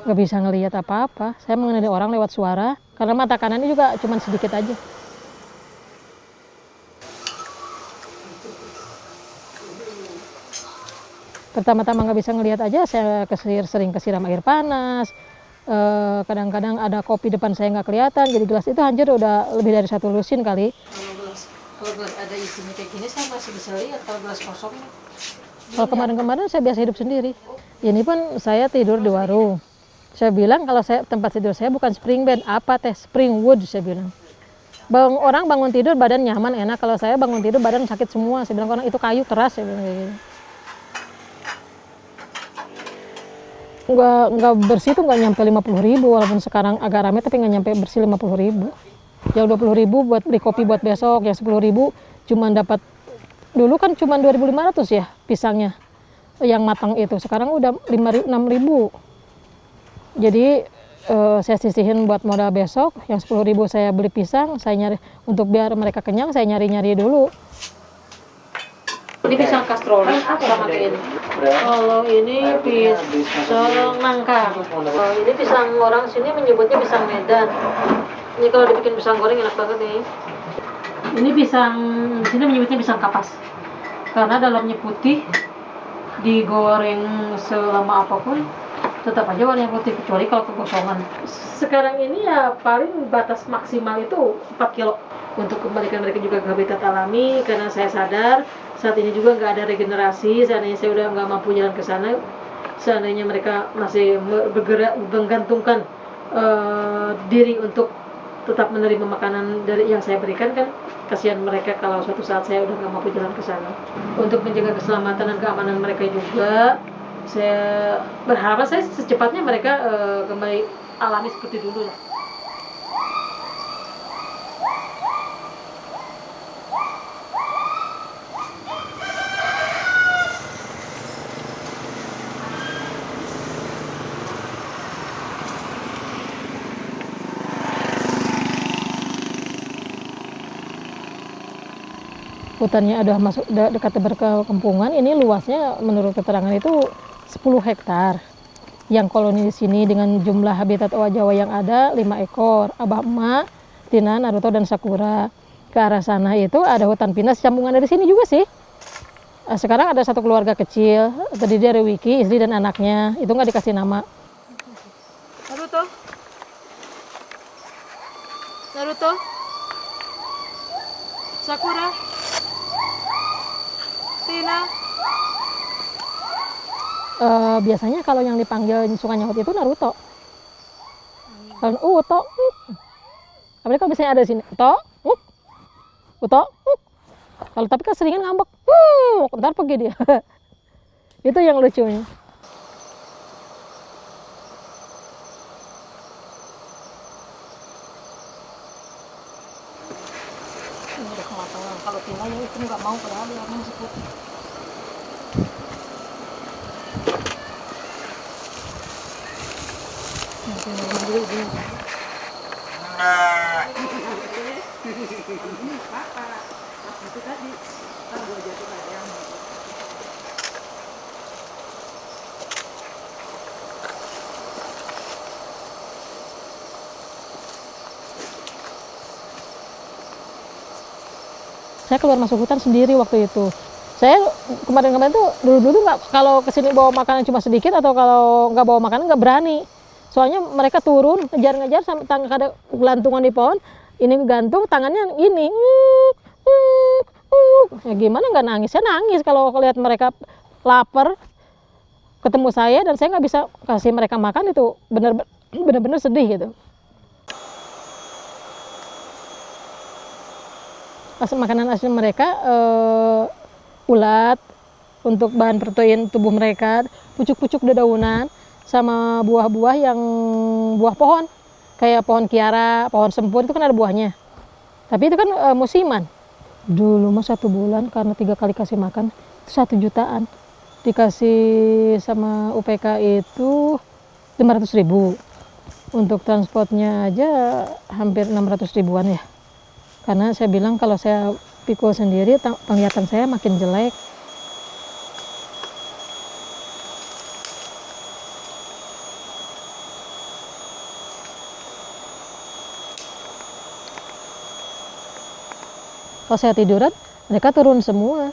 Nggak bisa ngelihat apa-apa. Saya mengenali orang lewat suara, karena mata kanannya juga cuma sedikit aja. Pertama-tama nggak bisa ngelihat aja, saya sering kesiram air panas. Kadang-kadang ada kopi depan saya nggak kelihatan, jadi gelas itu hancur udah lebih dari 1 lusin kali. Kalau gelas ada isinya kayak gini, saya masih bisa lihat. Kalau gelas kosong, kalau kemarin-kemarin saya biasa hidup sendiri. Ini pun saya tidur di warung. Saya bilang kalau tempat tidur saya bukan spring bed, apa teh spring wood, saya bilang. Orang bangun tidur badan nyaman enak, kalau saya bangun tidur badan sakit semua. Saya bilang orang itu kayu keras, saya bilang kayak gitu. Nggak bersih tuh nggak nyampe 50.000, walaupun sekarang agak rame tapi nggak nyampe bersih 50.000. Yang 20.000 buat beli kopi buat besok, yang 10.000 cuma dapat, dulu kan cuma 2.500 ya pisangnya yang matang itu, sekarang udah 6.000. Jadi saya sisihin buat modal besok, yang 10.000 saya beli pisang, saya nyari untuk biar mereka kenyang, saya nyari-nyari dulu. Ini pisang kastroli sama kayak ini. Kalau ini pisang nangka. Ini pisang orang sini menyebutnya pisang Medan. Ini kalau dibikin pisang goreng enak banget nih. Ini pisang sini menyebutnya pisang kapas. Karena dalamnya putih, digoreng selama apapun tetap aja warnanya putih, kecuali kalau kegosongan. Sekarang ini ya paling batas maksimal itu 4 kilo. Untuk kembalikan mereka juga ke habitat alami, karena saya sadar saat ini juga nggak ada regenerasi. Seandainya saya udah nggak mampu jalan ke sana, seandainya mereka masih bergerak menggantungkan diri untuk tetap menerima makanan dari yang saya berikan, kan kasihan mereka kalau suatu saat saya udah nggak mampu jalan ke sana. Untuk menjaga keselamatan dan keamanan mereka juga, saya berharap saya secepatnya mereka kembali alami seperti dulu lah. Hutannya udah masuk dekat berkempungan. Ini luasnya menurut keterangan itu 10 hektar. Yang koloni di sini dengan jumlah habitat owa Jawa yang ada 5 ekor. Abah emak, Tina, Naruto, dan Sakura. Ke arah sana itu ada hutan pinus, sambungan dari sini juga sih. Sekarang ada satu keluarga kecil, terdiri dari Wiki, istri dan anaknya. Itu nggak dikasih nama. Naruto, Naruto, Sakura, Tina. Biasanya kalau yang dipanggil suka nyaut itu Naruto. Kalau Uto, tapi kalau biasanya ada di sini, Uto. Kalau tapi kan seringan ngambek, ntar pergi dia. Itu yang lucunya. Ini udah kematangan. Kalau Tina yang itu nggak mau, padahal dia masih putih. Saya keluar masuk hutan sendiri waktu itu. Saya kemarin-kemarin tuh dulu nggak, kalau kesini bawa makanan cuma sedikit, atau kalau nggak bawa makanan nggak berani. Soalnya mereka turun ngejar-ngejar sampai ada gelantungan di pohon. Ini gantung tangannya gini. Ya gimana nggak nangis? Saya nangis kalau lihat mereka lapar ketemu saya dan saya nggak bisa kasih mereka makan. Itu benar-benar sedih gitu. Makanan asli mereka ulat untuk bahan protein tubuh mereka, pucuk-pucuk dedaunan, sama buah-buah yang buah pohon, kayak pohon kiara, pohon sempur itu kan ada buahnya. Tapi itu kan musiman. Dulu mah 1 bulan karena 3 kali kasih makan 1 jutaan. Dikasih sama UPK itu 500.000. Untuk transportnya aja hampir 600 ribuan ya. Karena saya bilang kalau saya pikul sendiri, penglihatan saya makin jelek. Kalau saya tiduran, mereka turun semua.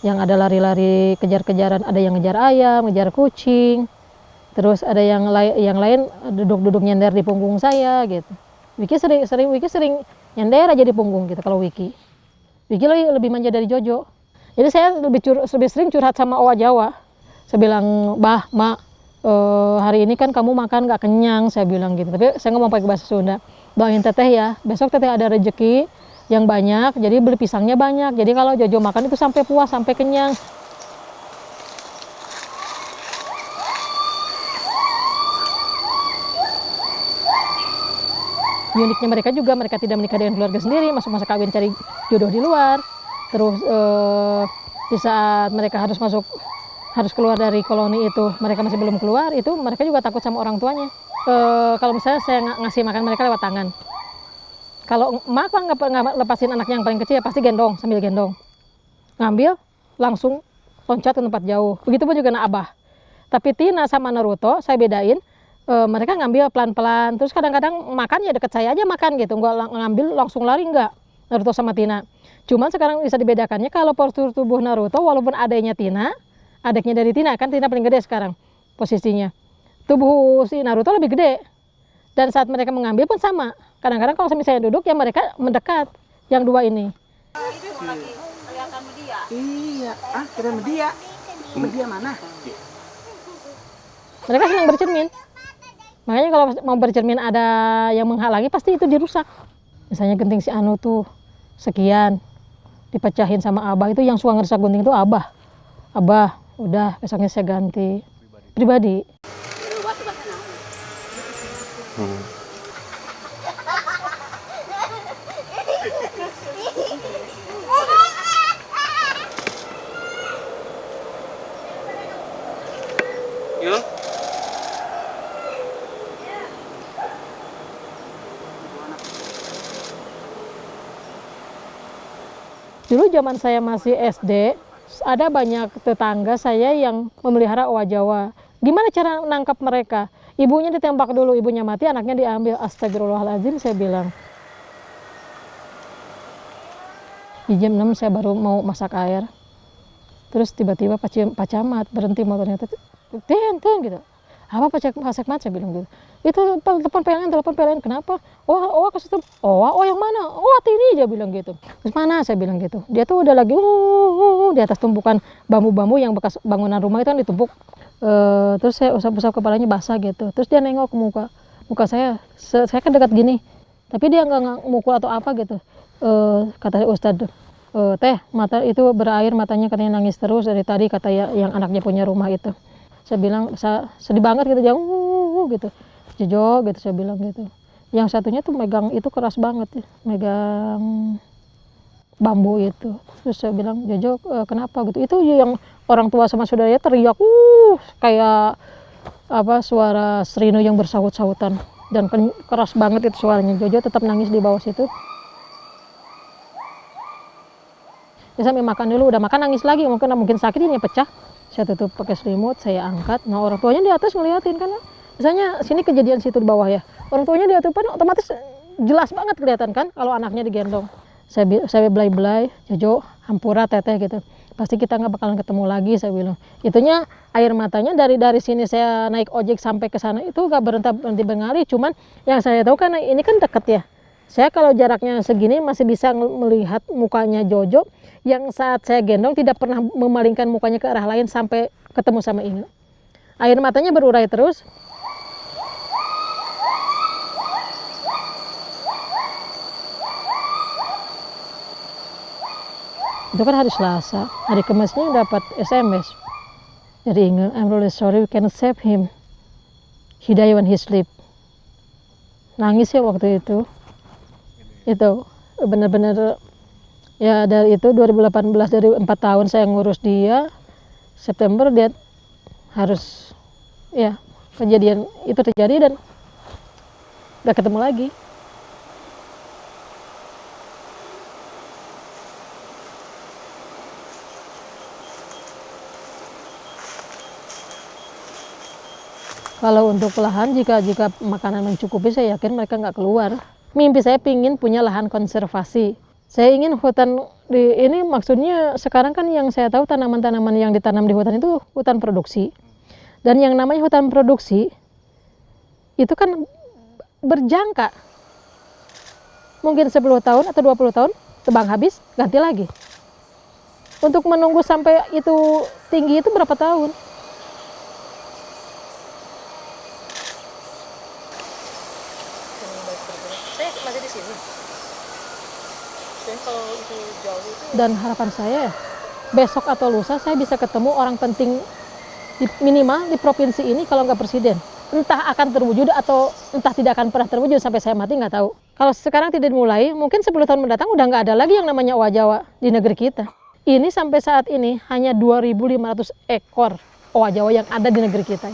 Yang ada lari-lari, kejar-kejaran, ada yang ngejar ayam, ngejar kucing. Terus ada yang lain duduk-duduk nyender di punggung saya gitu. Wiki sering nyender aja di punggung gitu kalau Wiki. Wiki lebih manja dari Jojo. Jadi saya lebih sering curhat sama Owa Jawa. Saya bilang, "Bah, Mak, hari ini kan kamu makan gak kenyang," saya bilang gitu. Tapi saya ngomong pakai bahasa Sunda. "Doain Teteh ya, besok Teteh ada rezeki yang banyak, jadi beli pisangnya banyak. Jadi kalau Jojo makan itu sampai puas, sampai kenyang." Uniknya mereka juga, mereka tidak menikah dengan keluarga sendiri, masuk masa kawin cari jodoh di luar. Terus di saat mereka harus keluar dari koloni itu, mereka masih belum keluar, itu mereka juga takut sama orang tuanya. Kalau misalnya saya ngasih makan mereka lewat tangan. Kalau emak kan nggak lepasin anaknya yang paling kecil, pasti gendong, sambil gendong. Ngambil, langsung loncat ke tempat jauh. Begitupun juga Abah. Tapi Tina sama Naruto, saya bedain, mereka ngambil pelan-pelan, terus kadang-kadang makan ya deket saya aja makan gitu, nggak ngambil langsung lari, nggak. Naruto sama Tina. Cuman sekarang bisa dibedakannya kalau postur tubuh Naruto, walaupun adanya Tina, adiknya dari Tina, kan Tina paling gede sekarang posisinya. Tubuh si Naruto lebih gede. Dan saat mereka mengambil pun sama. Kadang-kadang kalau misalnya duduk, ya mereka mendekat, yang dua ini. Itu mau lagi kelihatan media. Iya, kira media. Media mana? Mereka senang bercermin. Makanya kalau mau bercermin ada yang menghalangi, pasti itu dirusak. Misalnya genting si Anu tuh sekian, dipecahin sama Abah, itu yang suka ngerusak gunting itu Abah. Abah, udah besoknya saya ganti. Pribadi. Yun? Dulu zaman saya masih SD, ada banyak tetangga saya yang memelihara owa Jawa. Gimana cara nangkap mereka? Ibunya ditembak dulu, ibunya mati, anaknya diambil. Astagfirullahaladzim, saya bilang. Di jam 6 saya baru mau masak air. Terus tiba-tiba Pak Camat berhenti motornya. Ten gitu. Apa Pak Camat, saya bilang gitu. Itu telepon PLN, kenapa? Oh kasih tuh. Oh yang mana? Oh ini, dia bilang gitu. Terus mana? Saya bilang gitu. Dia tuh udah lagi di atas tumpukan bambu-bambu yang bekas bangunan rumah itu kan ditumpuk. Terus saya usap-usap kepalanya basah gitu. Terus dia nengok ke muka saya. Saya kan dekat gini. Tapi dia nggak mukul atau apa gitu. Kata Ustadz, Teh, mata itu berair, matanya katanya nangis terus dari tadi, kata yang anaknya punya rumah itu. Saya bilang, sedih banget gitu, jauh gitu. Jojo gitu, saya bilang gitu. Yang satunya tuh megang itu keras banget, megang bambu itu. Terus saya bilang, Jojo kenapa gitu. Itu yang orang tua sama saudaranya teriak, kayak apa, suara serinu yang bersahut-sahutan. Dan keras banget itu suaranya. Jojo tetap nangis di bawah situ. Ya sampai makan dulu, udah makan nangis lagi, mungkin sakit ini pecah. Saya tutup pakai selimut, saya angkat. Nah orang tuanya di atas ngeliatin kan, misalnya sini kejadian situ di bawah ya. Orang tuanya di atas kan otomatis jelas banget kelihatan kan kalau anaknya digendong. Saya belai-belai, Jojo, hampura Teteh gitu. Pasti kita nggak bakalan ketemu lagi, saya bilang. Itunya air matanya dari sini saya naik ojek sampai ke sana itu nggak berhenti mengalir. Cuman yang saya tahu kan ini kan deket ya. Saya kalau jaraknya segini masih bisa melihat mukanya Jojo yang saat saya gendong tidak pernah memalingkan mukanya ke arah lain sampai ketemu sama Inge. Air matanya berurai terus. Itu kan hari Selasa, hari Kamisnya dapat SMS dari Inge, I'm really sorry we cannot save him. He died when he sleep. Nangis ya waktu itu. Itu benar-benar ya, dari itu 2018, dari 4 tahun saya ngurus dia, September dia harus ya kejadian itu terjadi dan gak ketemu lagi. Kalau untuk lahan, jika makanan mencukupi, saya yakin mereka nggak keluar. Mimpi saya pingin punya lahan konservasi. Saya ingin hutan ini maksudnya sekarang kan yang saya tahu tanaman-tanaman yang ditanam di hutan itu hutan produksi. Dan yang namanya hutan produksi itu kan berjangka. Mungkin 10 tahun atau 20 tahun, tebang habis, ganti lagi. Untuk menunggu sampai itu tinggi itu berapa tahun? Saya masih di sini. Kalau itu jauh itu... Dan harapan saya besok atau lusa saya bisa ketemu orang penting minimal di provinsi ini, kalau nggak presiden. Entah akan terwujud atau entah tidak akan pernah terwujud sampai saya mati, nggak tahu. Kalau sekarang tidak dimulai, mungkin 10 tahun mendatang udah nggak ada lagi yang namanya owa Jawa di negeri kita. Ini sampai saat ini hanya 2.500 ekor owa Jawa yang ada di negeri kita.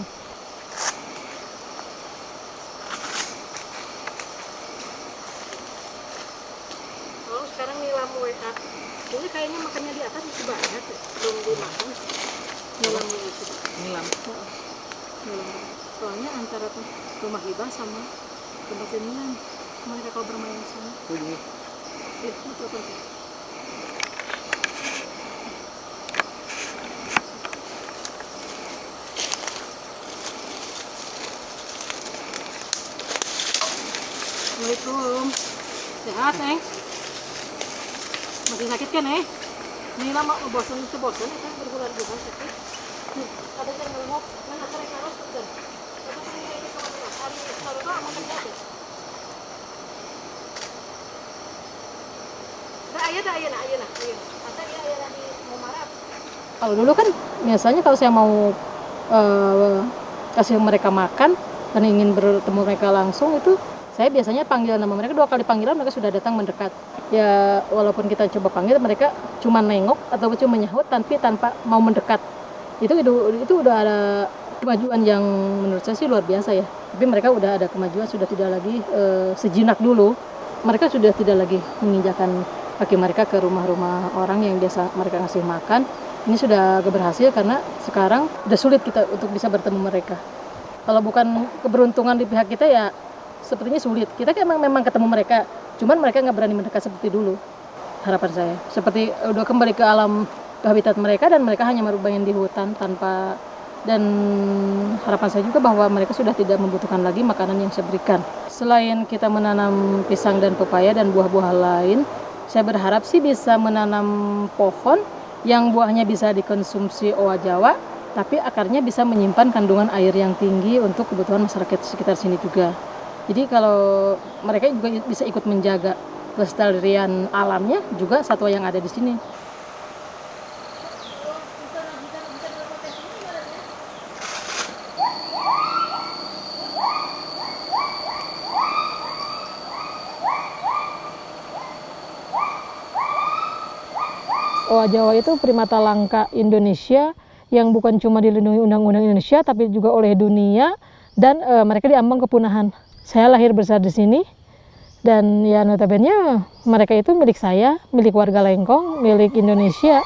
Oh, sekarang nilam WA. Ini kayaknya makannya di atas masih banyak, belum dimakan. Nilam itu. Nilam. Soalnya antara rumah Hibah sama tempat Nilam, mereka kalau bermain di sana. Itu apa sih? Assalamualaikum. Sehat, Neng? Masih sakit kan, eh? Ini lama bosan kan berbulan-bulan sakit. Ada yang ngelengok, mana mereka harus kan? Kalau dulu kan biasanya kalau saya mau kasih mereka makan dan ingin bertemu mereka langsung, itu saya biasanya panggil nama mereka, 2 kali panggilan mereka sudah datang mendekat. Ya walaupun kita coba panggil, mereka cuma nengok atau cuma menyahut tanpa mau mendekat. Itu udah ada kemajuan yang menurut saya sih luar biasa ya. Tapi mereka udah ada kemajuan, sudah tidak lagi sejenak dulu. Mereka sudah tidak lagi menginjakan kaki mereka ke rumah-rumah orang yang biasa mereka ngasih makan. Ini sudah agak berhasil karena sekarang udah sulit kita untuk bisa bertemu mereka. Kalau bukan keberuntungan di pihak kita ya sepertinya sulit. Kita kan memang ketemu mereka, cuman mereka nggak berani mendekat seperti dulu. Harapan saya seperti udah kembali ke alam, ke habitat mereka, dan mereka hanya bermain di hutan tanpa. Dan harapan saya juga bahwa mereka sudah tidak membutuhkan lagi makanan yang saya berikan. Selain kita menanam pisang dan pepaya dan buah-buah lain, saya berharap sih bisa menanam pohon yang buahnya bisa dikonsumsi owa Jawa, tapi akarnya bisa menyimpan kandungan air yang tinggi untuk kebutuhan masyarakat sekitar sini juga. Jadi kalau mereka juga bisa ikut menjaga kelestarian alamnya, juga satwa yang ada di sini. Owa Jawa itu primata langka Indonesia yang bukan cuma dilindungi undang-undang Indonesia tapi juga oleh dunia, dan mereka diambang kepunahan. Saya lahir besar di sini dan ya notabene mereka itu milik saya, milik warga Lengkong, milik Indonesia.